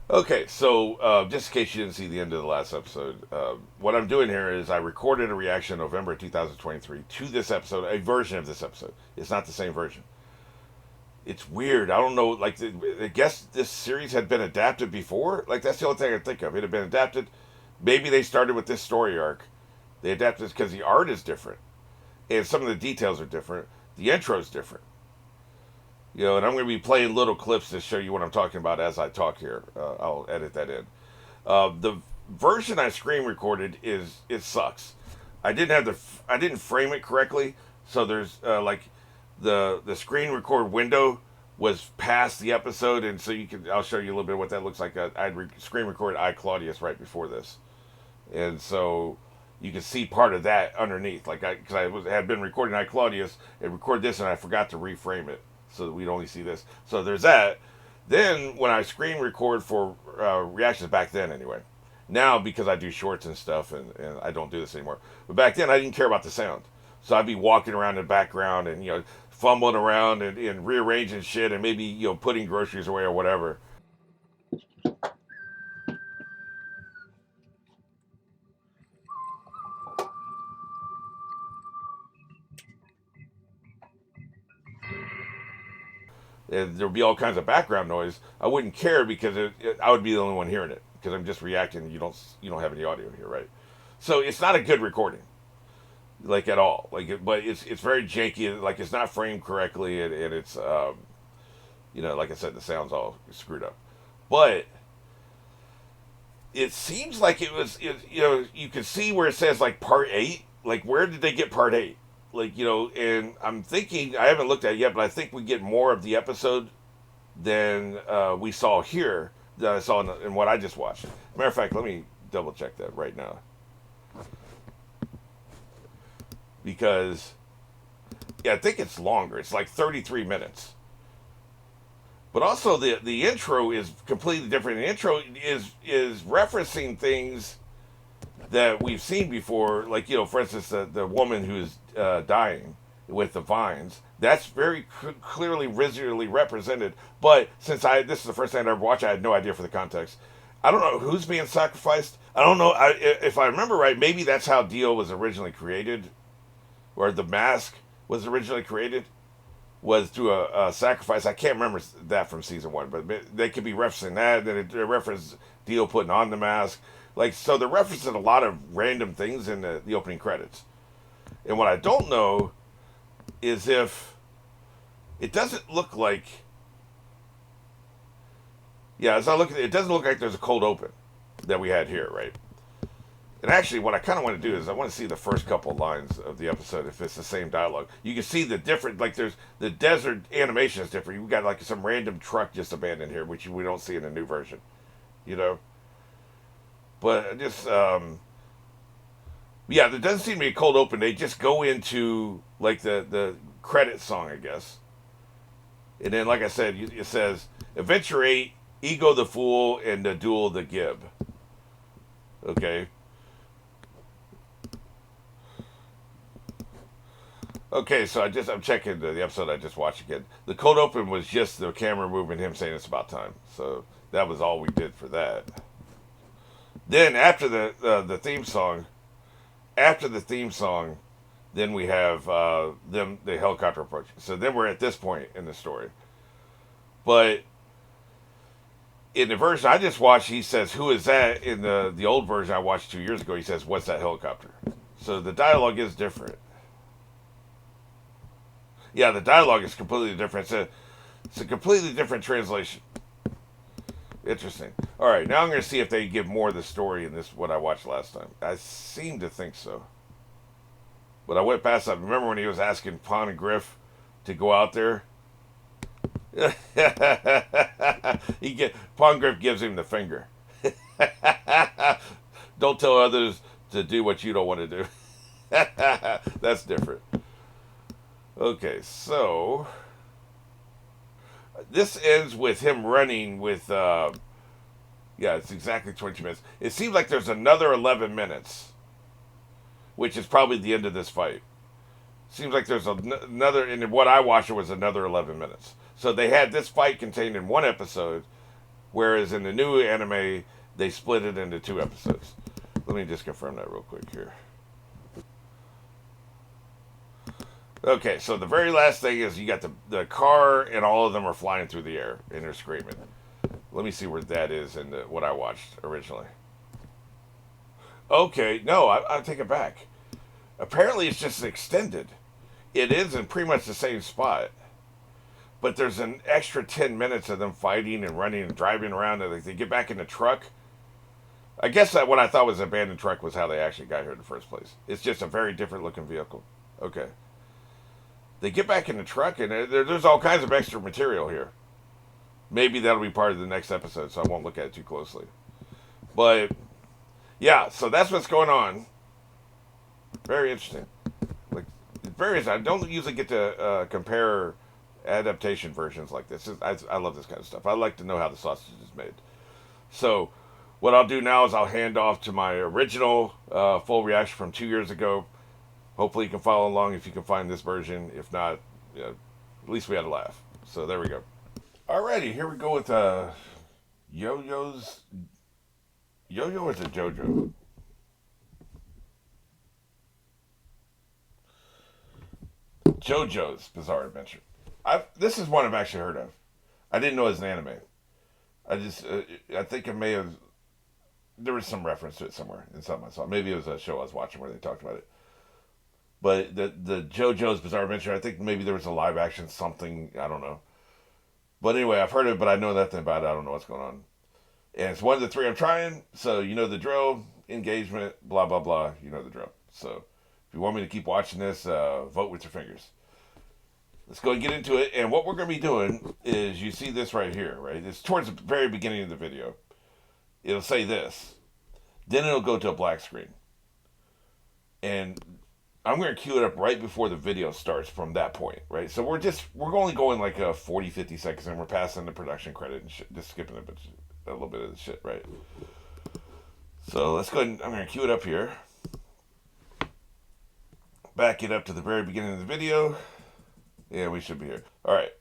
Okay, so just in case you didn't see the end of the last episode, what I'm doing here is I recorded a reaction in November 2023 to this episode, a version of this episode. It's not the same version. It's weird. I don't know. Like, I guess this series had been adapted before. Like, that's the only thing I can think of. It had been adapted. Maybe they started with this story arc. They adapted because the art is different, and some of the details are different. The intro is different. And I'm going to be playing little clips to show you what I'm talking about as I talk here. I'll edit that in. The version I screen recorded is it sucks. I didn't frame it correctly, so there's like the screen record window was past the episode, and so I'll show you a little bit of what that looks like. Screen recorded I Claudius right before this, and so you can see part of that underneath. Like had been recording I Claudius and record this, and I forgot to reframe it so that we'd only see this. So there's that. Then when I screen record for reactions back then, anyway. Now because I do shorts and stuff, and I don't do this anymore. But back then I didn't care about the sound, so I'd be walking around in the background and fumbling around and rearranging shit and maybe putting groceries away or whatever. And there'd be all kinds of background noise. I wouldn't care because I would be the only one hearing it because I'm just reacting. You don't have any audio here, right? So it's not a good recording, like at all. But it's very janky. Like it's not framed correctly, and it's like I said, the sound's all screwed up. But it seems like you can see where it says like part 8. Like where did they get part 8? And I'm thinking I haven't looked at it yet, but I think we get more of the episode than we saw here that I saw in what I just watched. Matter of fact, let me double check that right now because I think it's longer. It's like 33 minutes. But also the intro is completely different. The intro is referencing things that we've seen before, like for instance, the woman who's dying with the vines. That's very clearly visually represented. But since this is the first time I ever watched, I had no idea for the context. I don't know who's being sacrificed. I don't know if I remember right. Maybe that's how Dio was originally created, or the mask was originally created was through a sacrifice. I can't remember that from season 1, but they could be referencing that. Then it reference Dio putting on the mask. So they're referencing a lot of random things in the opening credits. And what I don't know is if it doesn't look like, as I look at it, it doesn't look like there's a cold open that we had here, right? And actually, what I kind of want to do is I want to see the first couple of lines of the episode if it's the same dialogue. You can see the different, like there's the desert animation is different. We got like some random truck just abandoned here, which we don't see in the new version, you know. But just there doesn't seem to be a cold open. They just go into like the credit song, I guess. And then, like I said, it says Adventure 8, Ego the Fool, and the Duel the Gib. Okay. Okay, so I'm checking the episode I just watched again. The cold open was just the camera moving, him saying it's about time. So that was all we did for that. Then after the theme song, then we have the helicopter approach. So then we're at this point in the story. But in the version I just watched, he says, "Who is that?" In the old version I watched 2 years ago, he says, "What's that helicopter?" So the dialogue is different. Yeah, the dialogue is completely different. It's a completely different translation. Interesting. All right, now I'm going to see if they give more of the story in this what I watched last time. I seem to think so, but I went past that. Remember when he was asking Pon and Griff to go out there? Pon Griff gives him the finger. Don't tell others to do what you don't want to do. That's different. Okay, so this ends with him running with it's exactly 20 minutes. It seems like there's another 11 minutes, which is probably the end of this fight. Seems like there's another, and what I watched was another 11 minutes. So they had this fight contained in one episode Whereas in the new anime, they split it into 2 episodes. Let me just confirm that real quick here. Okay, so the very last thing is you got the car, and all of them are flying through the air, and they're screaming. Let me see where that is in what I watched originally. Okay, no, I take it back. Apparently, it's just extended. It is in pretty much the same spot, but there's an extra 10 minutes of them fighting and running and driving around, and they get back in the truck. I guess that what I thought was an abandoned truck was how they actually got here in the first place. It's just a very different looking vehicle. Okay. They get back in the truck, and there's all kinds of extra material here. Maybe that'll be part of the next episode, so I won't look at it too closely. But, yeah, so that's what's going on. Very interesting. Like, I don't usually get to compare adaptation versions like this. I love this kind of stuff. I like to know how the sausage is made. So, what I'll do now is I'll hand off to my original full reaction from 2 years ago. Hopefully you can follow along if you can find this version. If not, at least we had a laugh. So there we go. Alrighty, here we go with JoJo's. JoJo or is it JoJo? JoJo's Bizarre Adventure. This is one I've actually heard of. I didn't know it was an anime. I think it may have. There was some reference to it somewhere in something I saw. Maybe it was a show I was watching where they talked about it. But the JoJo's Bizarre Adventure, I think maybe there was a live action something. I don't know. But anyway, I've heard it, but I know nothing about it. I don't know what's going on. And it's one of the 3 I'm trying. So you know the drill. Engagement, blah, blah, blah. You know the drill. So if you want me to keep watching this, vote with your fingers. Let's go and get into it. And what we're going to be doing is you see this right here, right? It's towards the very beginning of the video. It'll say this. Then it'll go to a black screen. And I'm going to cue it up right before the video starts from that point, right? So we're only going like 40, 50 seconds, and we're passing the production credit and shit, just skipping a little bit of the shit, right? So let's go ahead and I'm going to cue it up here. Back it up to the very beginning of the video. Yeah, we should be here. All right.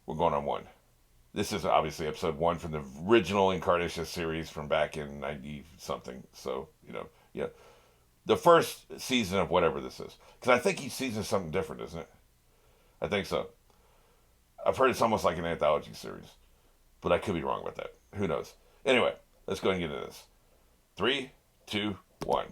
We're going on 1. This is obviously episode 1 from the original Incarnation series from back in 90-something. So, yeah. The first season of whatever this is. Because I think each season is something different, isn't it? I think so. I've heard it's almost like an anthology series. But I could be wrong about that. Who knows? Anyway, let's go and get into this. 3, 2, 1.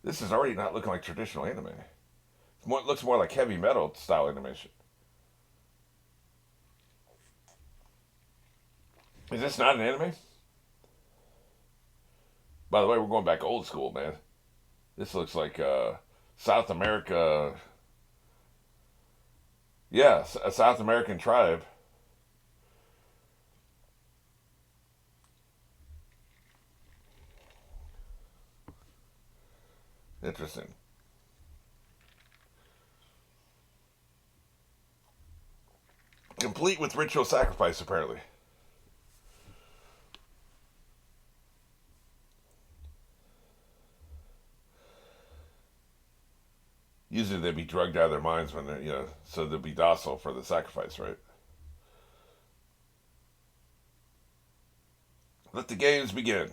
This is already not looking like traditional anime. It looks more like heavy metal style animation. Is this not an anime? By the way, we're going back old school, man. This looks like South America. Yeah, a South American tribe. Interesting. Complete with ritual sacrifice, apparently. Usually they'd be drugged out of their minds when they're, so they'd be docile for the sacrifice, right? Let the games begin.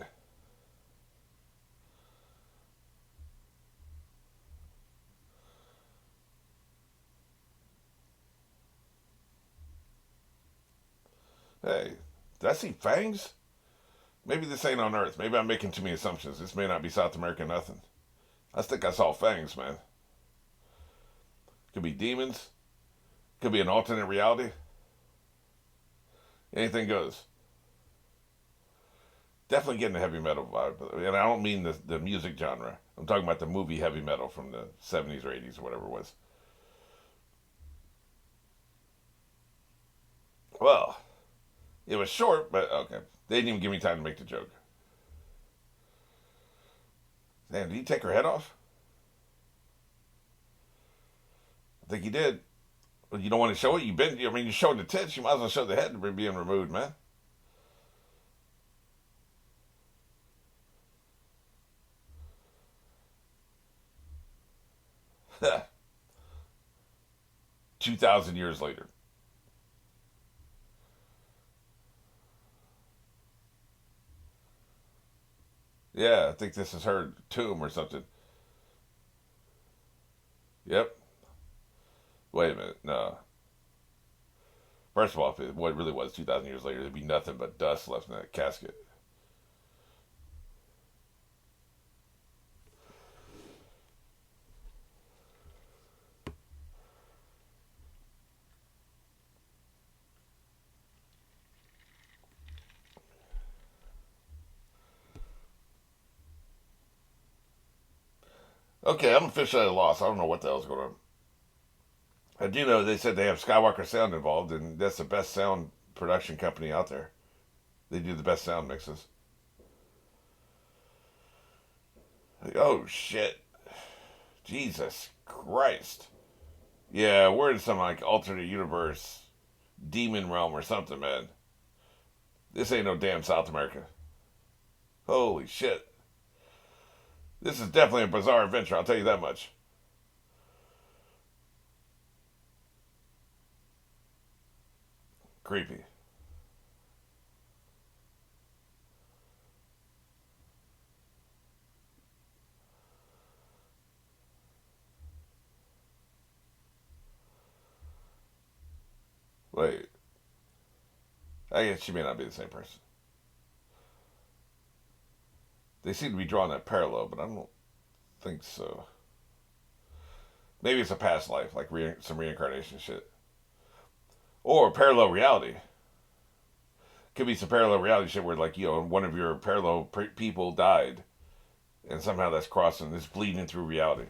Hey, did I see fangs? Maybe this ain't on Earth. Maybe I'm making too many assumptions. This may not be South America nothing. I think I saw fangs, man. Could be demons. Could be an alternate reality. Anything goes. Definitely getting a heavy metal vibe. And I don't mean the music genre. I'm talking about the movie heavy metal from the 70s or 80s or whatever it was. Well, it was short, but okay. They didn't even give me time to make the joke. Damn, did he take her head off? I think he did. But you don't want to show it? You're showing the tits. You might as well show the head being removed, man. 2,000 years later. Yeah, I think this is her tomb or something. Yep. Wait a minute. No. First of all, if it what really was 2,000 years later, there'd be nothing but dust left in that casket. Okay, I'm officially at a loss. I don't know what the hell's going on. I do know they said they have Skywalker Sound involved, and that's the best sound production company out there. They do the best sound mixes. Like, oh shit, Jesus Christ! Yeah, we're in some like alternate universe, demon realm or something, man. This ain't no damn South America. Holy shit! This is definitely a bizarre adventure. I'll tell you that much. Creepy. Wait, I guess she may not be the same person. They seem to be drawing that parallel, but I don't think so. Maybe it's a past life, like some reincarnation shit, or parallel reality. Could be some parallel reality shit where, like, one of your parallel people died, and somehow that's crossing, it's bleeding through reality.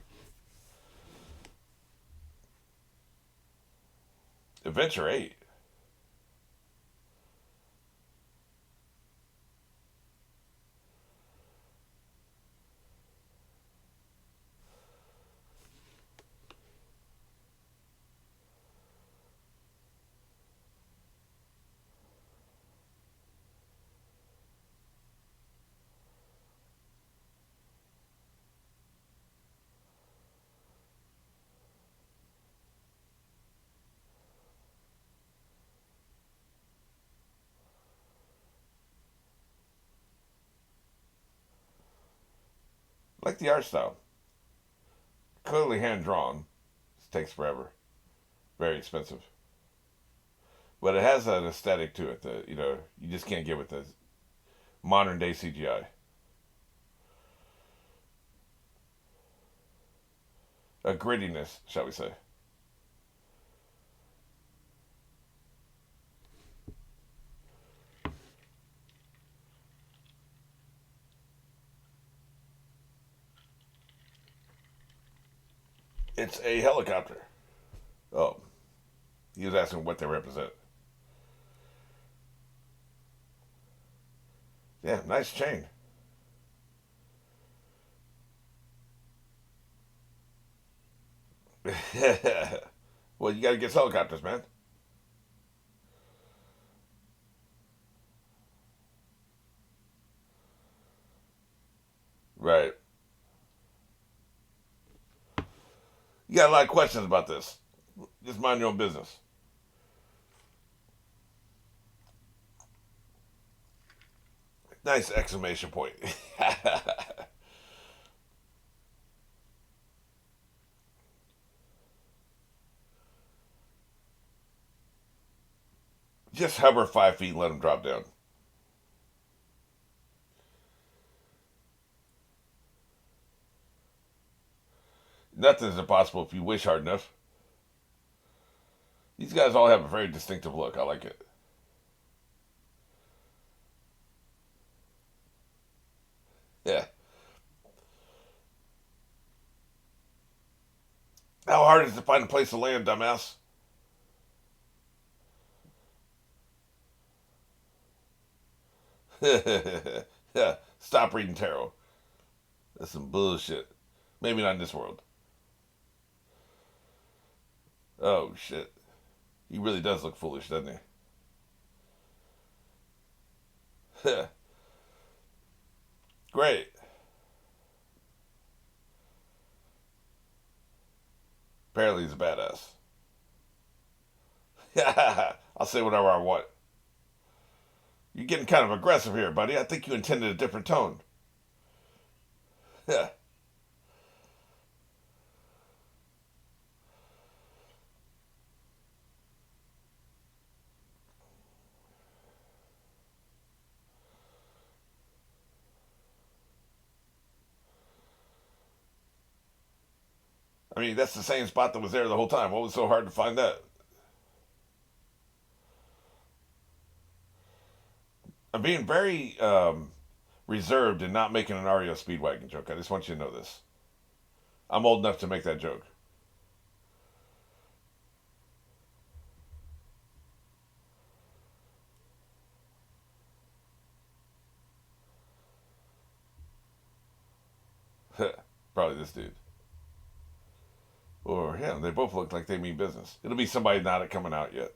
Adventure 8. Like the art style. Clearly hand drawn. This takes forever. Very expensive. But it has an aesthetic to it that, you just can't get with the modern day CGI. A grittiness, shall we say. It's a helicopter. Oh, he was asking what they represent. Yeah, nice chain. Well, you gotta get helicopters, man. Right. You got a lot of questions about this. Just mind your own business. Nice exclamation point. Just hover 5 feet and let them drop down. Nothing's impossible if you wish hard enough. These guys all have a very distinctive look. I like it. Yeah. How hard is it to find a place to land, dumbass? Yeah. Stop reading tarot. That's some bullshit. Maybe not in this world. Oh shit. He really does look foolish, doesn't he? Great. Apparently he's a badass. I'll say whatever I want. You're getting kind of aggressive here, buddy. I think you intended a different tone. Yeah. I mean, that's the same spot that was there the whole time. What was so hard to find that? I'm being very reserved in not making an REO Speedwagon joke. I just want you to know this. I'm old enough to make that joke. Probably this dude. Or him. They both look like they mean business. It'll be somebody not coming out yet.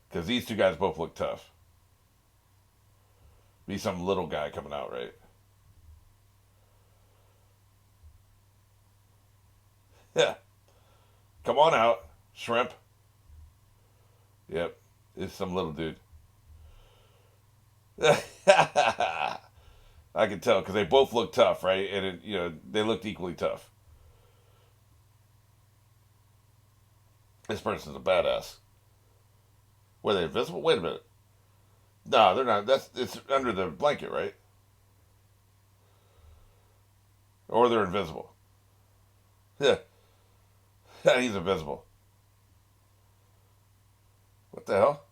Because these two guys both look tough. Be some little guy coming out, right? Yeah. Come on out, shrimp. Yep. It's some little dude. I can tell because they both look tough, right? And they looked equally tough. This person's a badass. Were they invisible? Wait a minute. No, they're not. It's under the blanket, right? Or they're invisible. Yeah, he's invisible. What the hell?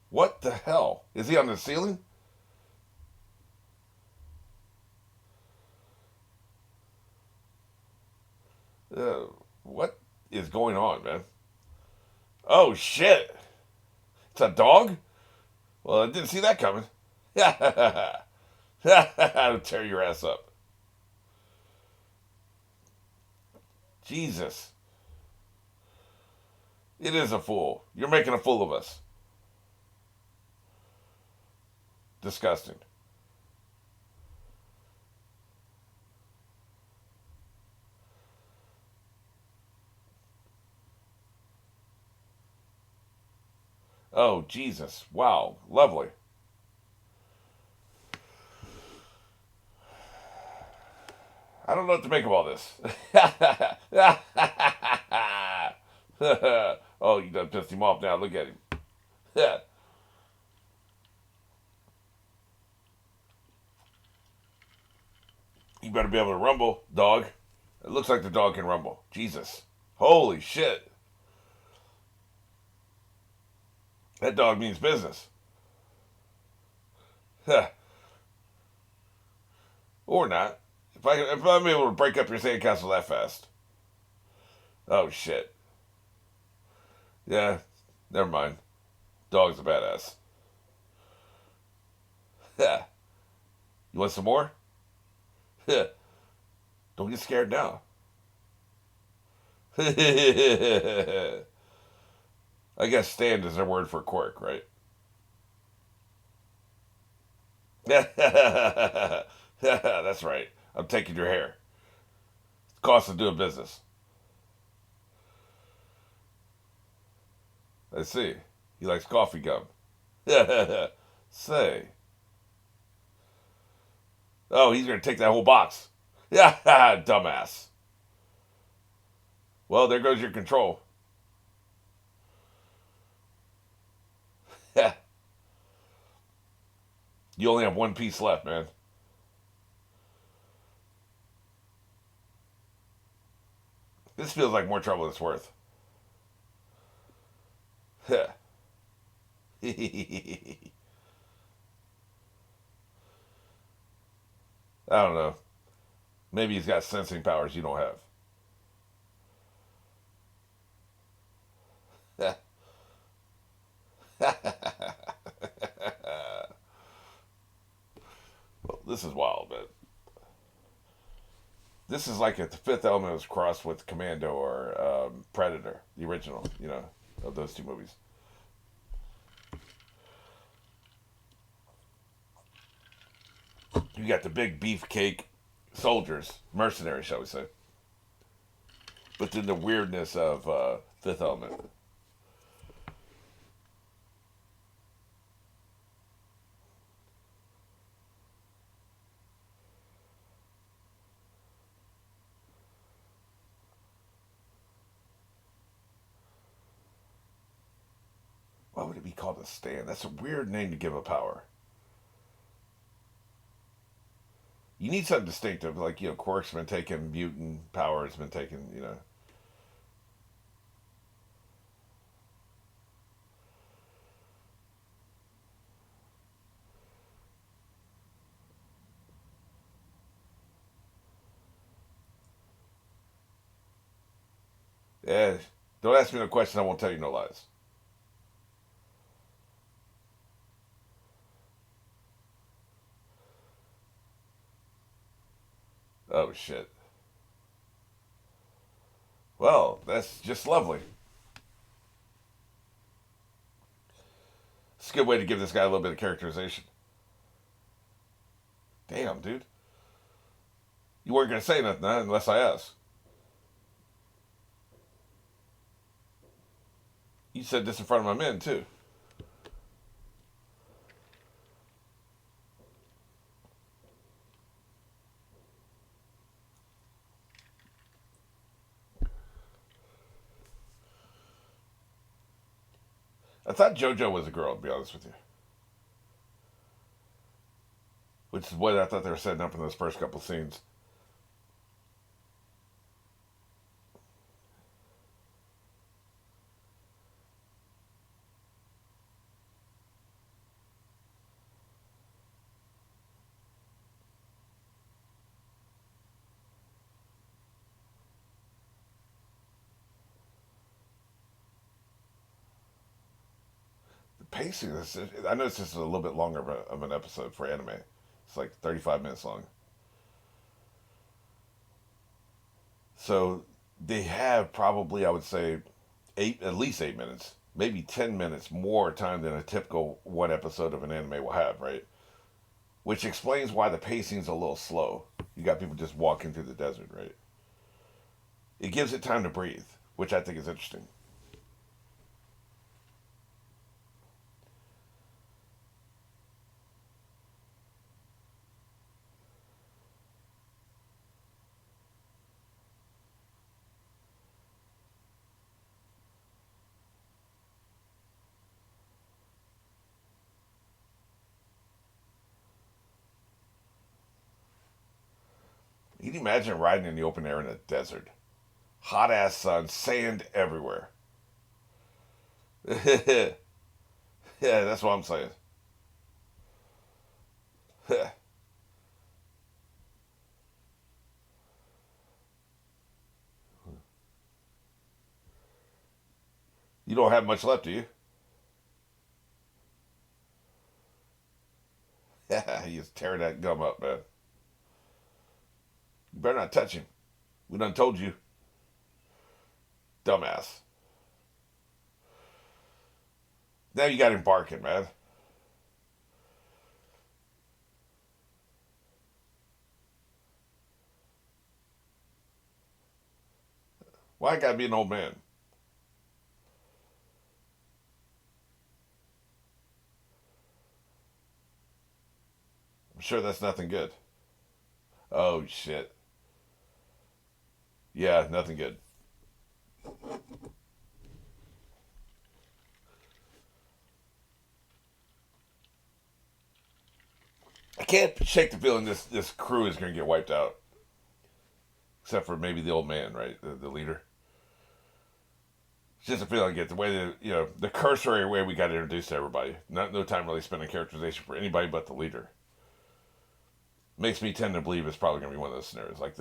What the hell? Is he on the ceiling? What is going on, man? Oh shit! It's a dog? Well, I didn't see that coming. I'll tear your ass up. Jesus. It is a fool. You're making a fool of us. Disgusting. Oh, Jesus. Wow. Lovely. I don't know what to make of all this. Oh, you done pissed him off now. Look at him. You better be able to rumble, dog. It looks like the dog can rumble. Jesus. Holy shit. That dog means business. Or not. If I'm able to break up your sandcastle that fast. Oh shit. Yeah. Never mind. Dog's a badass. You want some more? Don't get scared now. I guess stand is their word for quirk, right? That's right. I'm taking your hair. Cost of doing business. I see. He likes coffee gum. Say. Oh, he's going to take that whole box. Yeah, dumbass. Well, there goes your control. You only have one piece left, man. This feels like more trouble than it's worth. I don't know. Maybe he's got sensing powers you don't have. Well, this is wild, but this is like if the Fifth Element was crossed with Commando or Predator, the original, of those two movies. You got the big beefcake soldiers, mercenaries, shall we say. but then the weirdness of Fifth Element. Why would it be called a stand? That's a weird name to give a power. You need something distinctive, like Quark's been taking mutant powers, been taking. Yeah. Don't ask me no question. I won't tell you no lies. Oh shit. Well, that's just lovely. It's a good way to give this guy a little bit of characterization. Damn, dude. You weren't gonna say nothing unless I asked. You said this in front of my men too. I thought JoJo was a girl, to be honest with you. Which is what I thought they were setting up in those first couple scenes. The pacing, I know this is a little bit longer of an episode for anime. It's like 35 minutes long. So they have probably, I would say, at least 8 minutes, maybe 10 minutes more time than a typical one episode of an anime will have, right? Which explains why the pacing's a little slow. You got people just walking through the desert, right? It gives it time to breathe, which I think is interesting. Can you imagine riding in the open air in a desert? Hot ass sun, sand everywhere. Yeah, that's what I'm saying. You don't have much left, do you? Yeah, he is tearing that gum up, man. You better not touch him. We done told you. Dumbass. Now you got him barking, man. Why I gotta be an old man? I'm sure that's nothing good. Oh, shit. Yeah, nothing good. I can't shake the feeling this crew is going to get wiped out. Except for maybe the old man, right? The leader. It's just a feeling I get. The way that, the cursory way we got introduced to everybody. No time really spending characterization for anybody but the leader. Makes me tend to believe it's probably going to be one of those scenarios. Like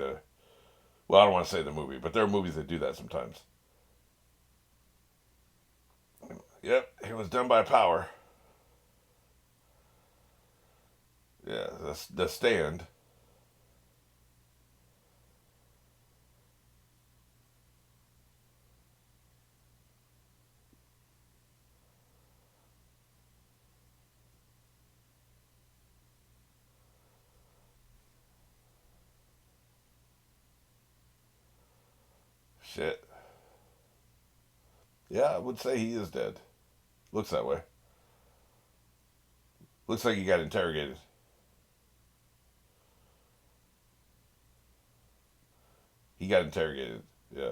well, I don't want to say the movie, but there are movies that do that sometimes. Yep, it was done by Power. Yeah, the Stand. Shit. Yeah, I would say he is dead. Looks that way. Looks like he got interrogated. He got interrogated. Yeah.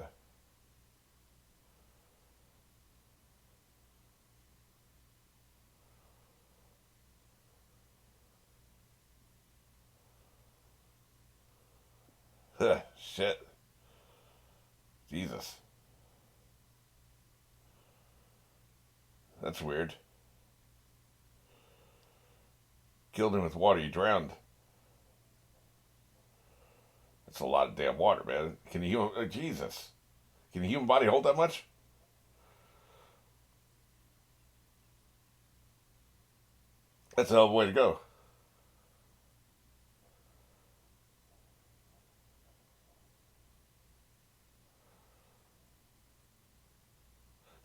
Shit. Jesus. That's weird. Killed him with water. He drowned. That's a lot of damn water, man. Can the human... Jesus. Can the human body hold that much? That's a hell of a way to go.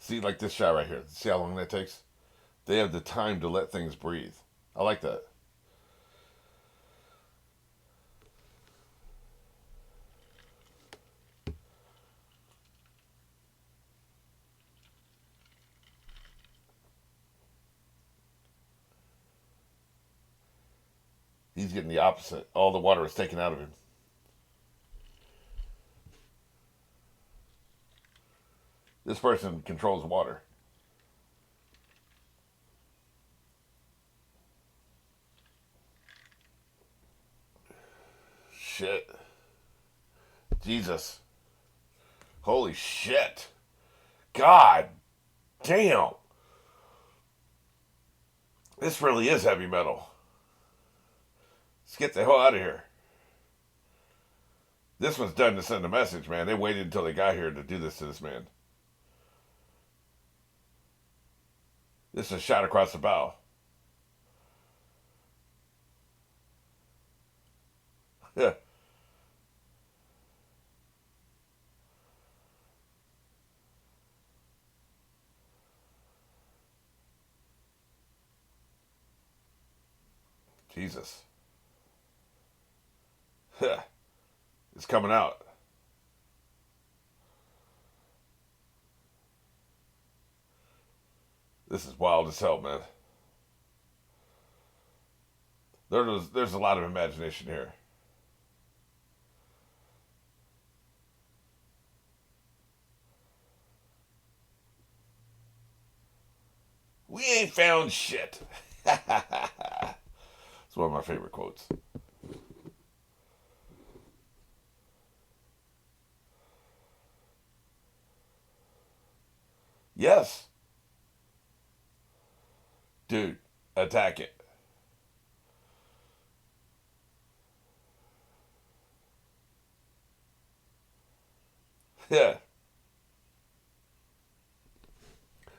See, like this shot right here. See how long that takes? They have the time to let things breathe. I like that. He's getting the opposite. All the water is taken out of him. This person controls water. Shit. Jesus. Holy shit. God damn. This really is heavy metal. Let's get the hell out of here. This was done to send a message, man. They waited until they got here to do this to this man. This is a shot across the bow. Yeah. Jesus. It's coming out. This is wild as hell, man. There's a lot of imagination here. We ain't found shit. It's one of my favorite quotes. Yes. Dude, attack it. Yeah.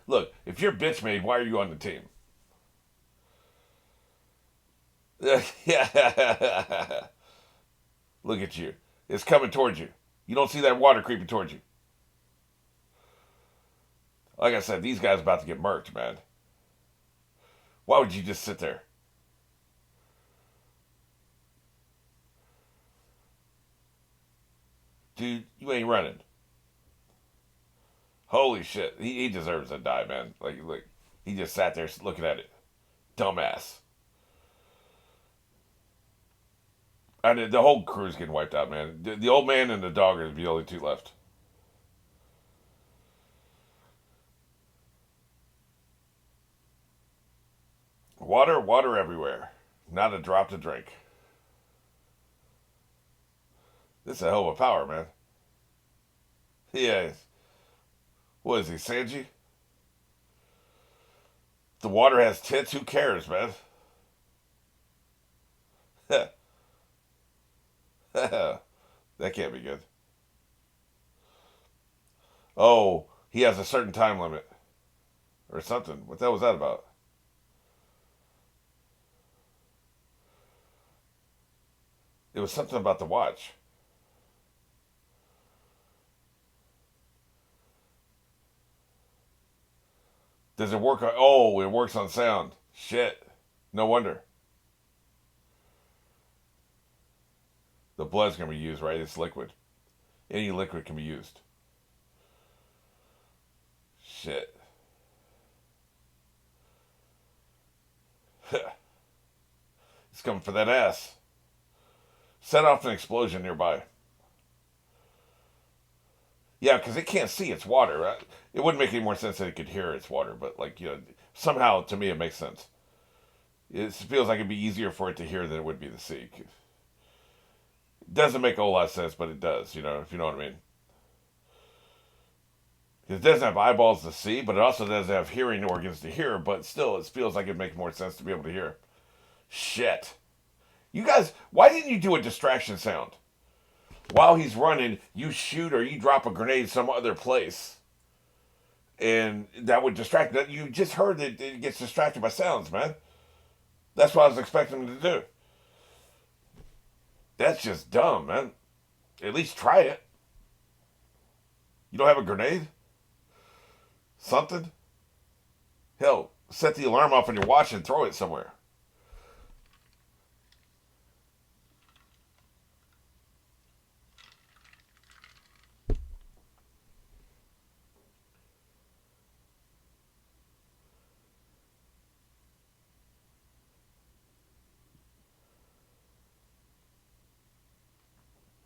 Look, if you're bitch made, why are you on the team? Yeah. Look at you. It's coming towards you. You don't see that water creeping towards you. Like I said, these guys about to get murked, man. Why would you just sit there? Dude, you ain't running. Holy shit. He deserves to die, man. Like, he just sat there looking at it. Dumbass. And the whole crew's getting wiped out, man. The old man and the dog are the only two left. Water, water everywhere. Not a drop to drink. This is a hell of a power, man. Yeah. What is he, Sanji? The water has tits. Who cares, man? That can't be good. Oh, he has a certain time limit. Or something. What the hell was that about? It was something about the watch. Does it work on... Oh, it works on sound. Shit. No wonder. The blood's going to be used, right? It's liquid. Any liquid can be used. Shit. He's coming for that ass. Set off an explosion nearby. Yeah, because it can't see it's water. Right? It wouldn't make any more sense that it could hear it's water, but somehow to me it makes sense. It feels like it'd be easier for it to hear than it would be to see. It doesn't make a whole lot of sense, but it does. If you know what I mean. It doesn't have eyeballs to see, but it also doesn't have hearing organs to hear. But still, it feels like it makes more sense to be able to hear. Shit. You guys, why didn't you do a distraction sound? While he's running, you shoot or you drop a grenade some other place. And that would distract. You just heard that it gets distracted by sounds, man. That's what I was expecting him to do. That's just dumb, man. At least try it. You don't have a grenade? Something? Hell, set the alarm off on your watch and throw it somewhere.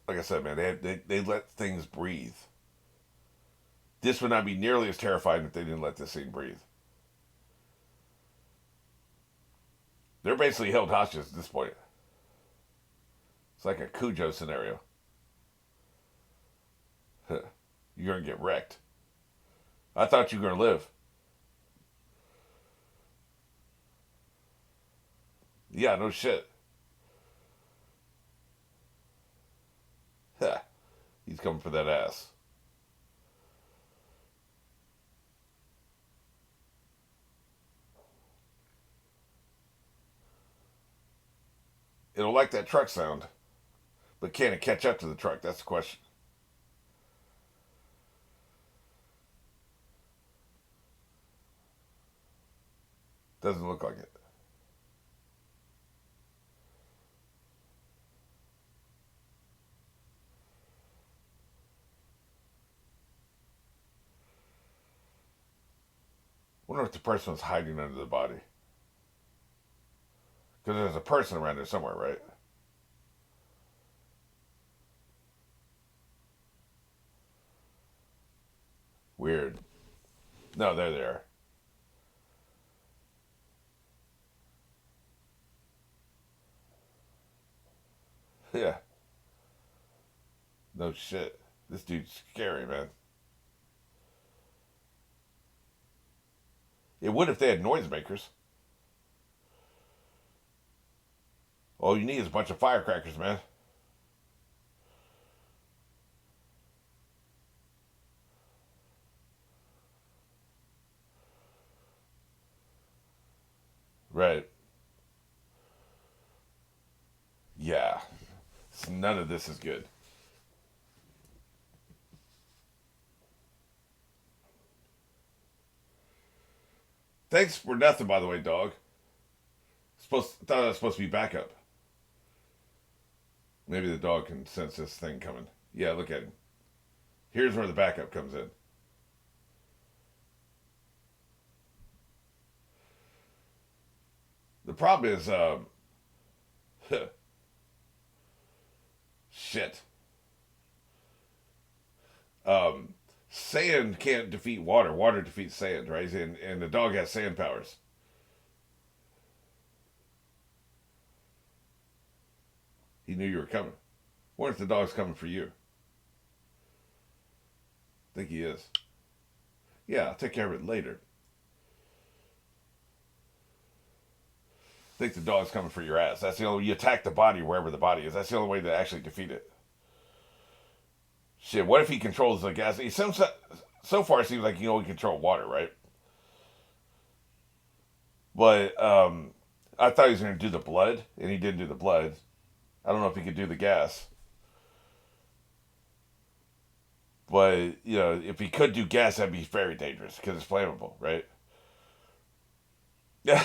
Like I said, man, they let things breathe. This would not be nearly as terrifying if they didn't let this thing breathe. They're basically held hostage at this point. It's like a Cujo scenario. You're going to get wrecked. I thought you were going to live. Yeah, no shit. He's coming for that ass. It'll like that truck sound. But can it catch up to the truck? That's the question. Doesn't look like it. I wonder if the person was hiding under the body. Because there's a person around there somewhere, right? Weird. No, they're there. Yeah. No shit. This dude's scary, man. It would if they had noisemakers. All you need is a bunch of firecrackers, man. Right. Yeah. None of this is good. Thanks for nothing, by the way, dog. Thought that was supposed to be backup. Maybe the dog can sense this thing coming. Yeah, look at him. Here's where the backup comes in. The problem is, shit. Sand can't defeat water. Water defeats sand, right? And the dog has sand powers. He knew you were coming. What if the dog's coming for you? I think he is. Yeah, I'll take care of it later. I think the dog's coming for your ass. That's the only way you attack the body wherever the body is. That's the only way to actually defeat it. Shit, what if he controls the gas? So far it seems like he can only control water, right? But I thought he was going to do the blood, and he didn't do the blood. I don't know if he could do the gas. But, if he could do gas, that'd be very dangerous because it's flammable, right? Yeah.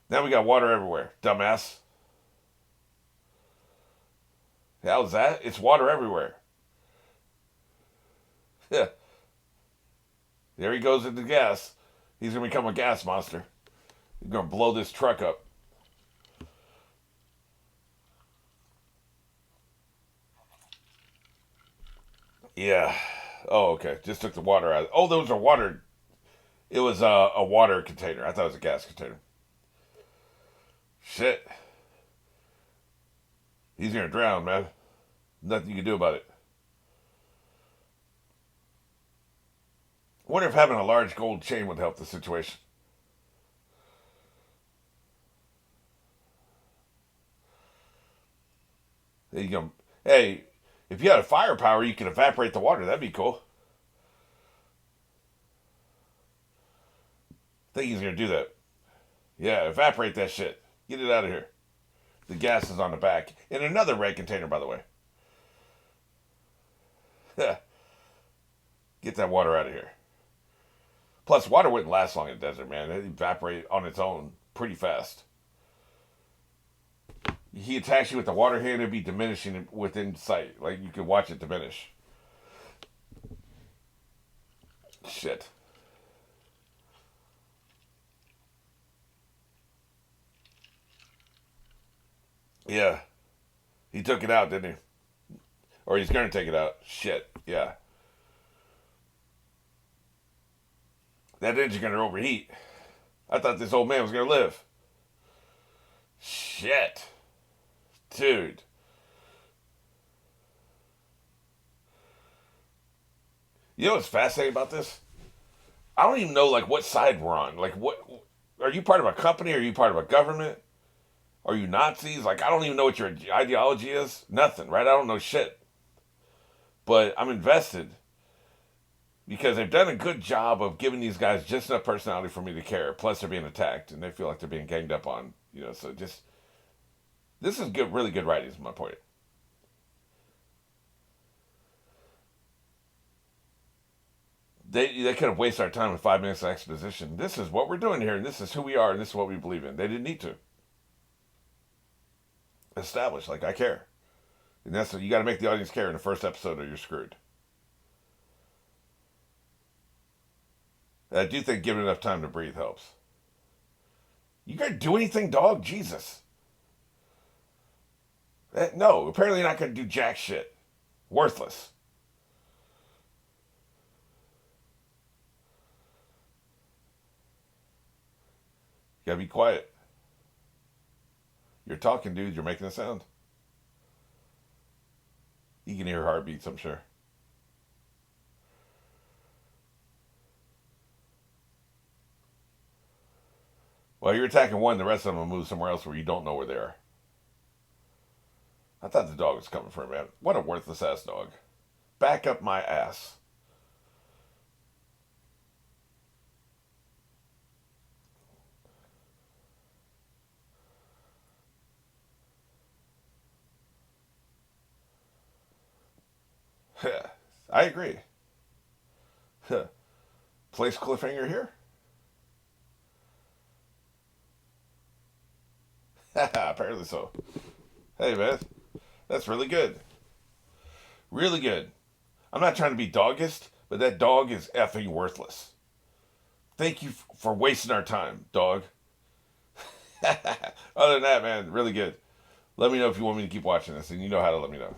Now we got water everywhere, dumbass. How's that? It's water everywhere. There he goes into gas. He's going to become a gas monster. He's going to blow this truck up. Yeah. Oh, okay. Just took the water out. Oh, those are water. It was a water container. I thought it was a gas container. Shit. He's going to drown, man. Nothing you can do about it. I wonder if having a large gold chain would help the situation. There you go. Hey, if you had a firepower, you could evaporate the water. That'd be cool. I think he's gonna do that. Yeah, evaporate that shit. Get it out of here. The gas is on the back. In another red container, by the way. Get that water out of here. Plus, water wouldn't last long in the desert, man. It'd evaporate on its own pretty fast. He attacks you with the water hand, it'd be diminishing within sight. Like, you could watch it diminish. Shit. Yeah. He took it out, didn't he? Or he's gonna take it out. Shit. Yeah. That engine's gonna overheat. I thought this old man was gonna live. Shit. Dude. You know what's fascinating about this? I don't even know like what side we're on. Like what are you part of a company? Are you part of a government? Are you Nazis? Like I don't even know what your ideology is. Nothing, right? I don't know shit. But I'm invested because they've done a good job of giving these guys just enough personality for me to care. Plus they're being attacked and they feel like they're being ganged up on, so just this is good, really good writing is my point. They could have wasted our time with 5 minutes of exposition. This is what we're doing here, and this is who we are, and this is what we believe in. They didn't need to establish like I care, and that's what you got to make the audience care in the first episode, or you're screwed. And I do think giving enough time to breathe helps. You gonna do anything, dog? Jesus. No, apparently you're not gonna do jack shit. Worthless. You gotta be quiet. You're talking, dude. You're making a sound. You can hear heartbeats, I'm sure. Well, you're attacking one, the rest of them will move somewhere else where you don't know where they are. I thought the dog was coming for him, man. What a worthless ass dog. Back up my ass. I agree. Place cliffhanger here? Apparently so. Hey, man. That's really good. Really good. I'm not trying to be doggist, but that dog is effing worthless. Thank you for wasting our time, dog. Other than that, man, really good. Let me know if you want me to keep watching this, and you know how to let me know.